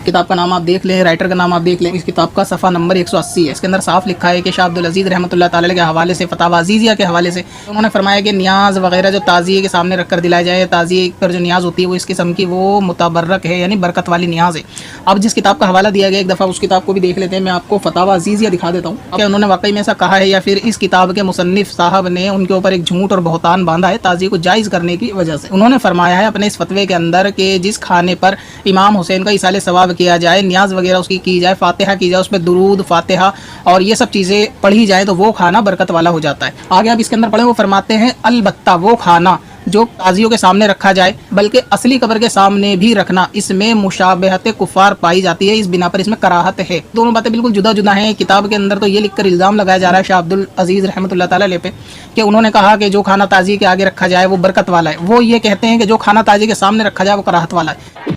किताब का नाम आप देख लें, राइटर का नाम आप देख लें। इस किताब का सफ़ा नंबर 180 है। इसके अंदर साफ लिखा है कि शाह अब्दुल अजीज़ रहमतुल्लाह ताला अलैह के हवाले से, फतावा अज़ीज़िया के हवाले से उन्होंने फरमाया कि नियाज़ वगैरह जो ताज़िए के सामने रख कर दिलाए जाए, ताज़िए पर जो नियाज़ होती है वो इस किस्म की वो मुतबर्रक है, यानी बरकत वाली नियाज़ है। अब जिस किताब का हवाला दिया गया एक दफ़ा उस किताब को भी देख लेते हैं। मैं आपको फतावा अज़ीज़िया दिखा देता हूँ कि उन्होंने वाकई में ऐसा कहा है या फिर इस किताब के मुसन्निफ़ साहब ने उनके ऊपर एक झूठ और बहतान बांधा है ताज़िए को जायज़ करने की वजह से। उन्होंने फरमाया है अपने इस फतवे के अंदर कि जिस खाने पर इमाम हुसैन का इसाले सवाब किया जाए, नियाज वगैरह उसकी की जाए, फातिहा की जाए, उस पर दुरूद फातिहा और ये सब चीज़ें पढ़ी जाए तो वो खाना बरकत वाला हो जाता है। आगे आप इसके अंदर पढ़े, वो फरमाते हैं अलबत्ता वो खाना जो ताजियों के सामने रखा जाए, बल्कि असली कब्र के सामने भी रखना, इसमें मुशाबहत कुफार पाई जाती है, इस बिना पर इसमें कराहत है। दोनों बातें बिल्कुल जुदा जुदा हैं। किताब के अंदर तो ये लिखकर इल्ज़ाम लगाया जा रहा है शाह अब्दुल अजीज़ रहमतुल्लाह ताला अलैह पे कि उन्होंने कहा कि जो खाना ताजी के आगे रखा जाए वो बरकत वाला है। वो ये कहते हैं कि जो खाना ताजी के सामने रखा जाए वो कराहत वाला है।